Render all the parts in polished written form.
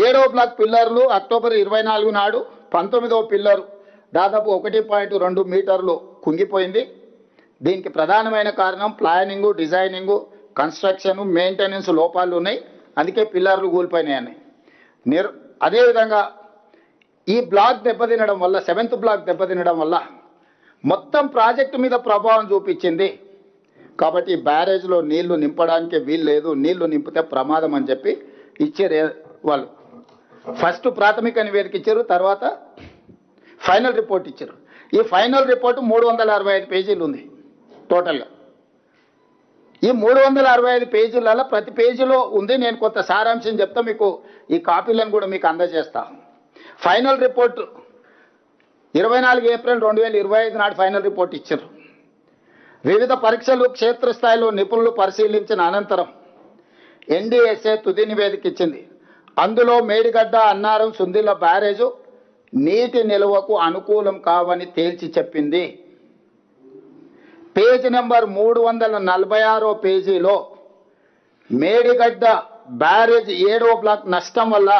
7వ బ్లాక్ పిల్లర్లు అక్టోబర్ 24 నాడు 19వ పిల్లరు దాదాపు 1.2 మీటర్లు కుంగిపోయింది. దీనికి ప్రధానమైన కారణం ప్లానింగు, డిజైనింగు, కన్స్ట్రక్షన్, మెయింటెనెన్స్ లోపాలు ఉన్నాయి. అందుకే పిల్లర్లు కూలిపోయినాయని. అదేవిధంగా ఈ బ్లాక్ దెబ్బతినడం వల్ల 7th బ్లాక్ దెబ్బతినడం వల్ల మొత్తం ప్రాజెక్టు మీద ప్రభావం చూపించింది. కాబట్టి బ్యారేజ్లో నీళ్లు నింపడానికి వీలు లేదు, నీళ్లు నింపితే ప్రమాదం అని చెప్పి ఇచ్చారు వాళ్ళు. ఫస్ట్ ప్రాథమిక నివేదిక ఇచ్చారు, తర్వాత ఫైనల్ రిపోర్ట్ ఇచ్చారు. ఈ ఫైనల్ రిపోర్టు 365 పేజీలు ఉంది టోటల్గా. ఈ 365 పేజీలలో ప్రతి పేజీలో ఉంది. నేను కొంత సారాంశం చెప్తా, మీకు ఈ కాపీలను కూడా మీకు అందజేస్తా. ఫైనల్ రిపోర్టు 24 ఏప్రిల్ 2025 నాడు ఫైనల్ రిపోర్ట్ ఇచ్చారు. వివిధ పరీక్షలు క్షేత్రస్థాయిలో నిపుణులు పరిశీలించిన అనంతరం ఎన్డీఎస్ఏ తుది నివేదిక ఇచ్చింది. అందులో మేడిగడ్డ, అన్నారం, సుందిల్ల బ్యారేజు నీటి నిల్వకు అనుకూలం కావని తేల్చి చెప్పింది. పేజీ నెంబర్ 346 పేజీలో మేడిగడ్డ బ్యారేజ్ 7వ బ్లాక్ నష్టం వల్ల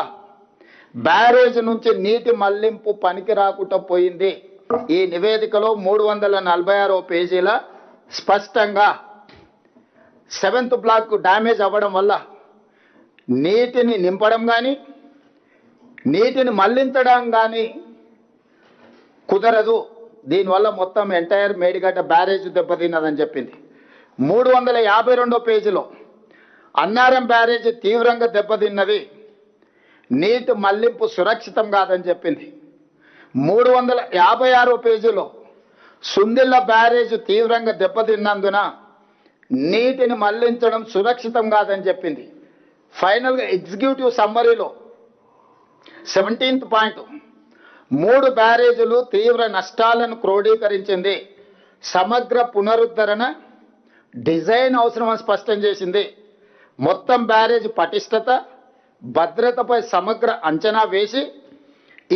బ్యారేజ్ నుంచి నీటి మళ్లింపు పనికి రాకుండా పోయింది. ఈ నివేదికలో 346 పేజీల స్పష్టంగా 7th బ్లాక్ డ్యామేజ్ అవ్వడం వల్ల నీటిని నింపడం కానీ నీటిని మళ్లించడం కానీ కుదరదు. దీనివల్ల మొత్తం ఎంటైర్ మేడిగడ్డ బ్యారేజ్ దెబ్బతిన్నదని చెప్పింది. 352 పేజీలో అన్నారం బ్యారేజ్ తీవ్రంగా దెబ్బతిన్నది, నీటి మళ్లింపు సురక్షితం కాదని చెప్పింది. 356 పేజీలో సుందిల్ల బ్యారేజ్ తీవ్రంగా దెబ్బతిన్నందున నీటిని మళ్లించడం సురక్షితం కాదని చెప్పింది. ఫైనల్గా ఎగ్జిక్యూటివ్ సమ్మరీలో 17th పాయింట్ 3 బ్యారేజీలు తీవ్ర నష్టాలను క్రోడీకరించింది. సమగ్ర పునరుద్ధరణ డిజైన్ అవసరమని స్పష్టం చేసింది. మొత్తం బ్యారేజ్ పటిష్టత, భద్రతపై సమగ్ర అంచనా వేసి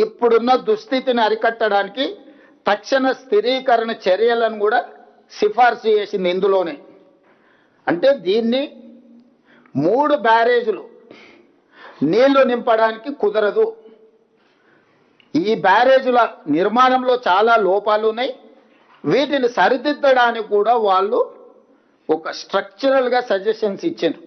ఇప్పుడున్న దుస్థితిని అరికట్టడానికి తక్షణ స్థిరీకరణ చర్యలను కూడా సిఫార్సు చేసింది ఇందులోనే. అంటే దీన్ని 3 బ్యారేజీలు నీళ్లు నింపడానికి కుదరదు. ఈ బ్యారేజీల నిర్మాణంలో చాలా లోపాలు ఉన్నాయి. వీటిని సరిదిద్దడానికి కూడా వాళ్ళు ఒక స్ట్రక్చరల్గా సజెషన్స్ ఇచ్చారు.